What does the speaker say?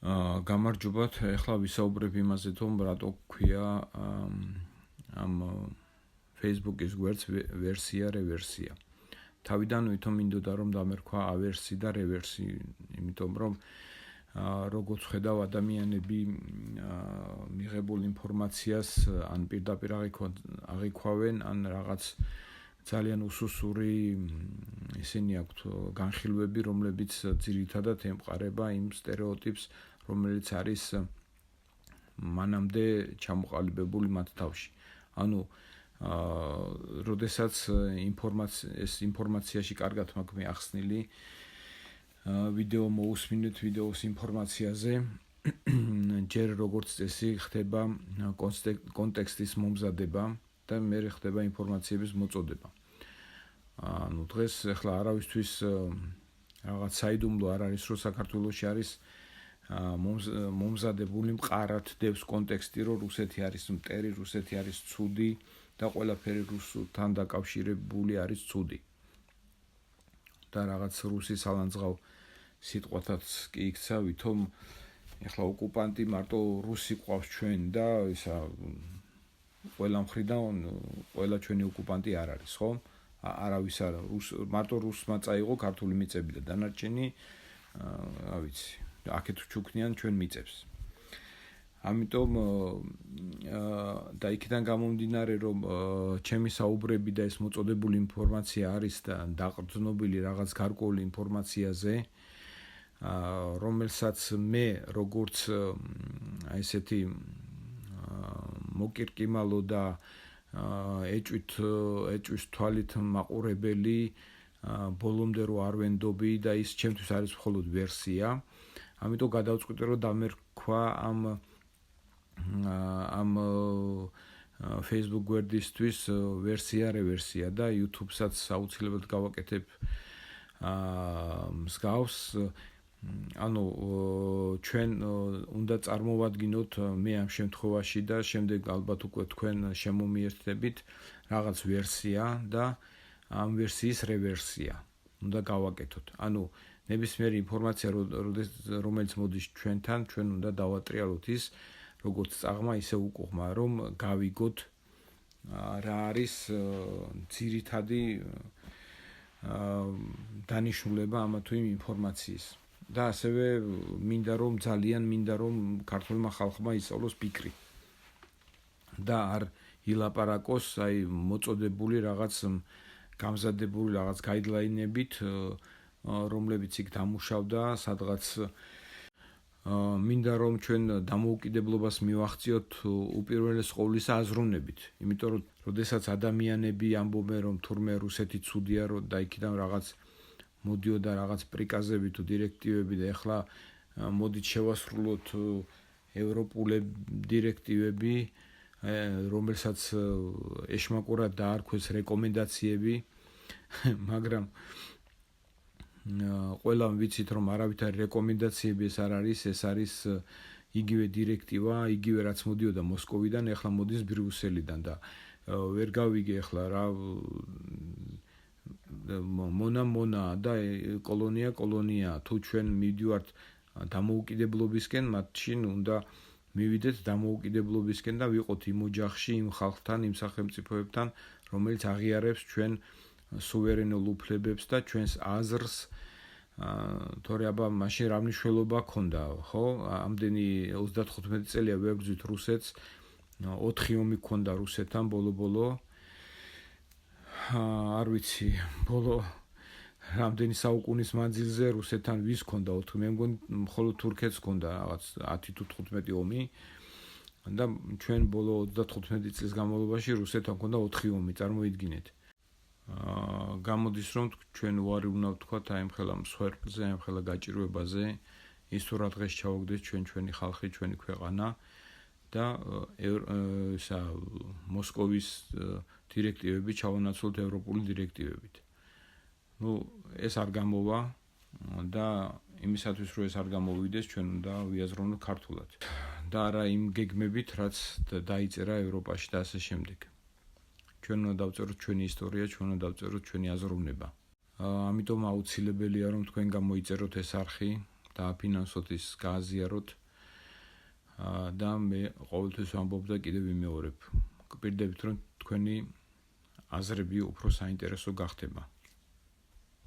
გამარჯობათ, ეხლა ვისაუბრებ იმაზე, რომ რატო ქვია ამ Facebook-ის გვერდს ვერსია რევერსია. თავიდან ვითომ მინდოდა რომ დამერქვა ავერსი და რევერსი, იმიტომ რომ როგორც ხედავ ადამიანები მიღებულ ინფორმაციას ან პირდაპირ აღიქვავენ, ან რაღაც ძალიან უსუსური ისინი აქვთ განხილვები, რომლებიც ძირითადად ემყარება იმ სტერეოტიპს, რომელიც არის მანამდე ჩამოყალიბებული მათ თავში. ანუ როდესაც ინფორმაციაში კარგად მაქვს მიახსნილი ვიდეო მოусმინეთ ვიდეოს ინფორმაციაზე, ჯერ როგორც წესი ხდება კონტექსტის მომზადება და მე ხდება ინფორმაციების მოწოდება. ანუ დღეს ახლა არავისთვის რაღაც საიდუმლო არ არის, რომ საქართველოში არის მომზადებული მყარად დევს კონტექსტი, რომ რუსეთი არის მტერი, რუსეთი არის ცუდი და ყველაფერი რუსთან დაკავშირებული არის ცუდი. და რაღაც რუსი სალანძღავ სიტყვათაც კი იქცა, ვითომ ახლა ოკუპანტი მარტო რუსი ყავს ჩვენ და ისა ყველა მხრიდან ყველა ჩვენი ოკუპანტი არ არის, ხო? არავის არა, მარტო რუსმა წაიღო ქართული მიწები და დანარჩენი, რა ვიცი, აქეთ ჩუქნიან ჩვენ მიწებს. ამიტომ და იქიდან გამომდინარე, რომ ჩემი საუბრები და ეს მოწოდებული ინფორმაცია არის და დაყრდნობილი რაღაც გარკვეული ინფორმაციაზე, რომელსაც მე როგორც ესეთი მოკირკიმალო და ეჭვის თვალით მაყურებელი ბოლომდე რო არ ვენდობი და ის ჩემთვის არის მხოლოდ ვერსია. ამიტომ გადავწყვიტე, რომ დამერქვა ამ Facebook გვერდისთვის ვერსია რევერსია და YouTube-საც აუცილებლად გავაკეთებ მსგავს. ანუ ჩვენ უნდა წარმოვადგინოთ მე ამ შემთხვევაში და შემდეგ ალბათ უკვე თქვენ შემომიერთდებით რაღაც ვერსია და ამ ვერსიის რევერსია უნდა გავაკეთოთ. ანუ ნებისმიერი ინფორმაცია რომელიც მოდის ჩვენთან, ჩვენ უნდა დავატრიალოთ ის როგორც წაღმა ისე უკუღმა, რომ გავიგოთ რა არის ძირითადი დანიშნულება ამა თუ იმ ინფორმაციის. და ასევე ძალიან მინდა რომ ქართულმა ხალხმა ისწავლოს ფიქრი და არ ილაპარაკოს აი მოწოდებული რაღაც გამზადებული რაღაც გაიდლაინებით, რომლებიც იქ დამუშავდა სადღაც. მინდა რომ ჩვენ დამოუკიდებლობას მივახციოთ უპირველეს ყოვლისა აზროვნებით, იმიტომ რომ როდესაც ადამიანები ამბობენ რომ თურმე რუსეთი ცუდია და იქიდან რაღაც მოდიოდა რაღაც პრიკაზები თუ დირექტივები და ეხლა მოდით შევასრულოთ ევროპული დირექტივები, რომელსაც ეშმაკურად დაარქვეს რეკომენდაციები, მაგრამ ყველამ ვიცით რომ არავითარი რეკომენდაციები ეს არ არის, ეს არის იგივე დირექტივა, იგივე რაც მოდიოდა მოსკოვიდან, ეხლა მოდის ბრიუსელიდან და ვერ გავიგე ეხლა რა მონა და კოლონია თუ ჩვენ მივდივართ დამოუკიდებლობისკენ, მათშინ უნდა მივიდეთ დამოუკიდებლობისკენ და ვიყოთ იმ ოჯახში, იმ ხალხთან, იმ სახელმწიფოებთან, რომელიც აღიარებს ჩვენ სუვერენულ უფლებებს და ჩვენს აზრს. თორე აბა მაშინ რა მნიშვნელობა ქონდა, ხო? ამდენი 35 წელია ვერ გძვით რუსეთს, 4 ომი ქონდა რუსეთთან ბოლო-ბოლო. არ ვიცი, ბოლო რამდენი საუკუნის მანძილზე რუსეთთან ვის ქონდა 4? მე მგონი მხოლოდ თურქეთს ქონდა რაღაც 10 თუ 15 ომი და ჩვენ ბოლო 35 წლის განმავლობაში რუსეთთან ქონდა 4 ომი, წარმოიდგინეთ. გამოდის რომ ჩვენ უარი უნდა ვთქვათ აი ამ ხელა მსხვერპლზე, აი ამ ხელა გაჭირვებაზე, ის თუ რა დღეს ჩავაგდეთ ჩვენი ხალხი, ჩვენი ქვეყანა და მოსკოვის დირექტივები ჩავანაცვლოთ ევროპული დირექტივებით. ეს არ გამოვა და იმისათვის რომ ეს არ გამოვიდეს, ჩვენ უნდა ვიაზროვნოთ ქართულად და არა იმ გეგმებით, რაც დაიწერა ევროპაში და ასე შემდეგ. ჩვენ უნდა დავწეროთ ჩვენი ისტორია, ჩვენ უნდა დავწეროთ ჩვენი აზროვნება. ამიტომ აუცილებელია რომ თქვენ გამოიწეროთ ეს არხი, დააფინანსოთ, ის გააზიაროთ და მე ყოველთვის ვამბობ და კიდევ ვიმეორებ. გვპირდებით, რომ თქვენი აზრები უფრო საინტერესო გახდება.